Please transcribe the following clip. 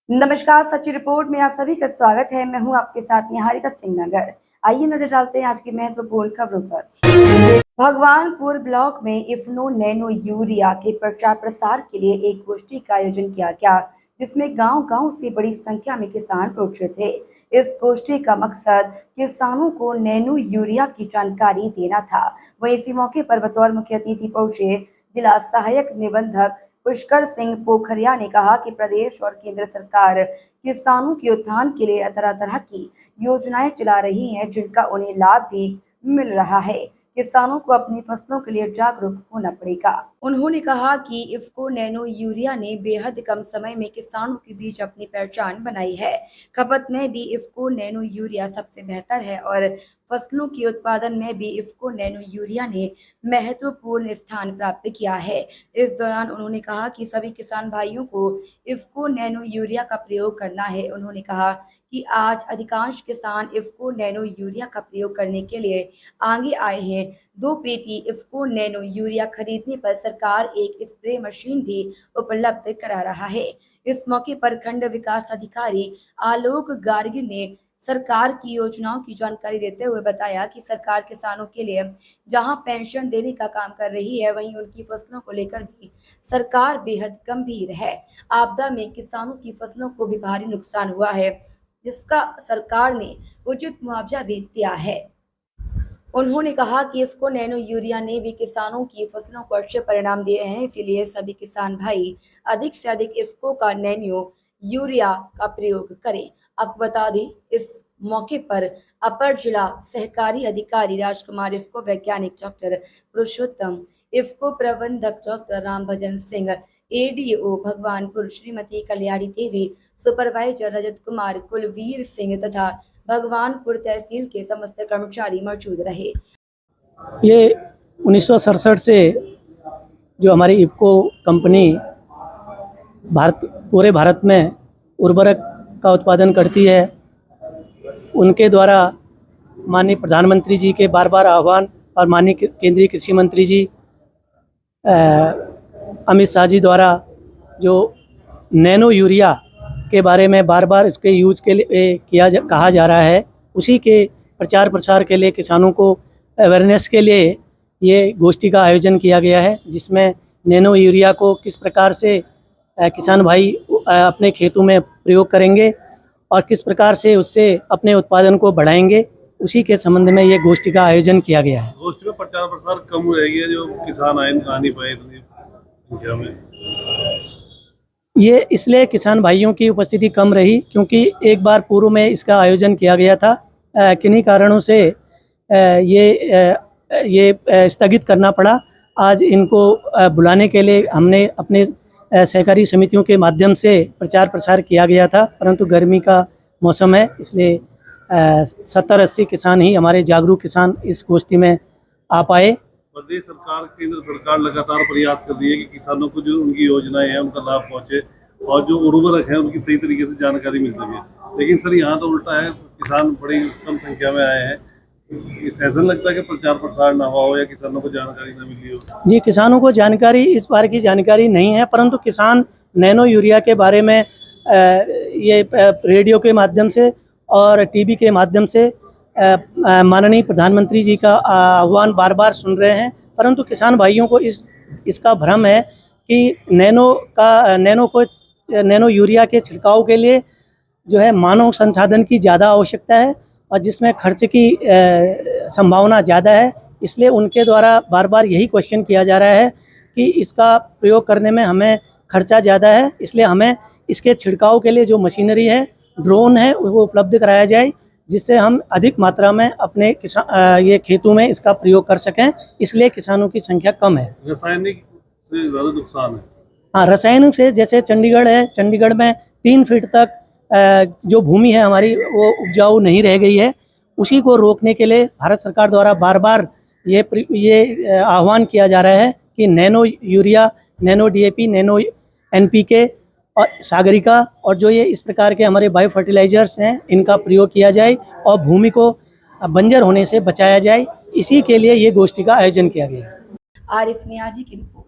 नमस्कार, सच्ची रिपोर्ट में आप सभी का स्वागत है। मैं हूं आपके साथ निहारिका सिंह नगर। आइए नजर डालते हैं आज की महत्वपूर्ण खबरों पर। भगवानपुर ब्लॉक में इफ्नो नैनो यूरिया के प्रचार प्रसार के लिए एक गोष्ठी का आयोजन किया गया, जिसमें गांव-गांव से बड़ी संख्या में किसान पहुंचे थे। इस गोष्ठी का मकसद किसानों को नैनो यूरिया की जानकारी देना था। वहीं इसी मौके पर बतौर मुख्य अतिथि पहुंचे जिला सहायक निबंधक पुष्कर सिंह पोखरिया ने कहा कि प्रदेश और केंद्र सरकार किसानों के उत्थान के लिए तरह तरह की योजनाएं चला रही हैं, जिनका उन्हें लाभ भी मिल रहा है। किसानों को अपनी फसलों के लिए जागरूक होना पड़ेगा। उन्होंने कहा कि इफ्को नैनो यूरिया ने बेहद कम समय में किसानों के बीच अपनी पहचान बनाई है। खपत में भी इफ्को नैनो यूरिया सबसे बेहतर है और फसलों के उत्पादन में भी इफ्को नैनो यूरिया ने महत्वपूर्ण स्थान प्राप्त किया है। इस दौरान उन्होंने कहा कि सभी किसान भाइयों को इफ्को नैनो यूरिया का प्रयोग करना है। उन्होंने कहा कि आज अधिकांश किसान इफ्को नैनो यूरिया का प्रयोग करने के लिए आगे आए हैं। 2 पेटी इफ्को नैनो यूरिया खरीदने पर सरकार एक स्प्रे मशीन भी उपलब्ध करा रहा है। इस मौके पर खंड विकास अधिकारी आलोक गार्गी ने सरकार की योजनाओं की जानकारी देते हुए बताया कि सरकार किसानों के लिए जहां पेंशन देने का काम कर रही है, वहीं उनकी फसलों को लेकर भी सरकार बेहद गंभीर है। आपदा में किसानों की फसलों को भी भारी नुकसान हुआ है, जिसका सरकार ने उचित मुआवजा भी दिया है। उन्होंने कहा कि इफ्को नैनो यूरिया ने भी किसानों की फसलों को अच्छे परिणाम दिए हैं, इसीलिए सभी किसान भाई अधिक से अधिक इफ्को का नैनो यूरिया का प्रयोग करें। आपको बता दें, इस मौके पर अपर जिला सहकारी अधिकारी राजकुमार, इफ्को वैज्ञानिक डॉक्टर पुरुषोत्तम, इफ्को प्रबंधक डॉक्टर रामभजन सिंह, एडीओ भगवानपुर श्रीमती कल्याणी देवी, सुपरवाइजर रजत कुमार, कुलवीर सिंह तथा भगवानपुर तहसील के समस्त कर्मचारी मौजूद रहे। ये 1967 से जो हमारी इफ्को कंपनी पूरे भारत में उर्वरक का उत्पादन करती है, उनके द्वारा माननीय प्रधानमंत्री जी के बार बार आह्वान और माननीय केंद्रीय कृषि मंत्री जी अमित शाह जी द्वारा जो नैनो यूरिया के बारे में बार बार इसके यूज के लिए कहा जा रहा है, उसी के प्रचार प्रसार के लिए किसानों को अवेयरनेस के लिए ये गोष्ठी का आयोजन किया गया है, जिसमें नैनो यूरिया को किस प्रकार से किसान भाई अपने खेतों में प्रयोग करेंगे और किस प्रकार से उससे अपने उत्पादन को बढ़ाएंगे, उसी के संबंध में ये गोष्ठी का आयोजन किया गया है। गोष्ठी में प्रचार प्रसार कम हो जाएगी, जो किसान आ नहीं पाए इतनी संख्या में। ये इसलिए किसान भाइयों की उपस्थिति कम रही क्योंकि एक बार पूर्व में इसका आयोजन किया गया था। किन्हीं कारणों से ये स्थगित करना पड़ा। आज इनको बुलाने के लिए हमने अपने सहकारी समितियों के माध्यम से प्रचार प्रसार किया गया था, परंतु गर्मी का मौसम है, इसलिए 70-80 किसान ही हमारे जागरूक किसान इस गोष्ठी में आ पाए। प्रदेश सरकार, केंद्र सरकार लगातार प्रयास कर रही है कि किसानों को जो उनकी योजनाएं हैं उनका लाभ पहुंचे और जो उर्वरक है उनकी सही तरीके से जानकारी मिल सके। लेकिन सर यहाँ तो उल्टा है, किसान बड़ी कम संख्या में आए हैं। ऐसा लगता है कि प्रचार प्रसार ना हुआ हो या किसानों को जानकारी ना मिली हो। जी, किसानों को जानकारी, इस बार की जानकारी नहीं है, परंतु किसान नैनो यूरिया के बारे में ये रेडियो के माध्यम से और टीवी के माध्यम से माननीय प्रधानमंत्री जी का आह्वान बार बार सुन रहे हैं, परंतु किसान भाइयों को इसका भ्रम है कि नैनो यूरिया के छिड़काव के लिए जो है मानव संसाधन की ज़्यादा आवश्यकता है और जिसमें खर्च की संभावना ज़्यादा है। इसलिए उनके द्वारा बार बार यही क्वेश्चन किया जा रहा है कि इसका प्रयोग करने में हमें खर्चा ज़्यादा है, इसलिए हमें इसके छिड़काव के लिए जो मशीनरी है, ड्रोन है, वो उपलब्ध कराया जाए, जिससे हम अधिक मात्रा में अपने ये खेतों में इसका प्रयोग कर सकें। इसलिए किसानों की संख्या कम है। रासायनिक से ज़्यादा नुकसान है। हाँ, रासायनिक से जैसे चंडीगढ़ है, चंडीगढ़ में 3 फीट तक जो भूमि है हमारी वो उपजाऊ नहीं रह गई है। उसी को रोकने के लिए भारत सरकार द्वारा बार बार ये आह्वान किया जा रहा है कि nano urea, nano DAP, nano NPK और सागरिका और जो ये इस प्रकार के हमारे बायो फर्टिलाइजर्स हैं, इनका प्रयोग किया जाए और भूमि को बंजर होने से बचाया जाए। इसी के लिए ये गोष्ठी का आयोजन किया गया है। आरिफ नियाजी की रिपोर्ट।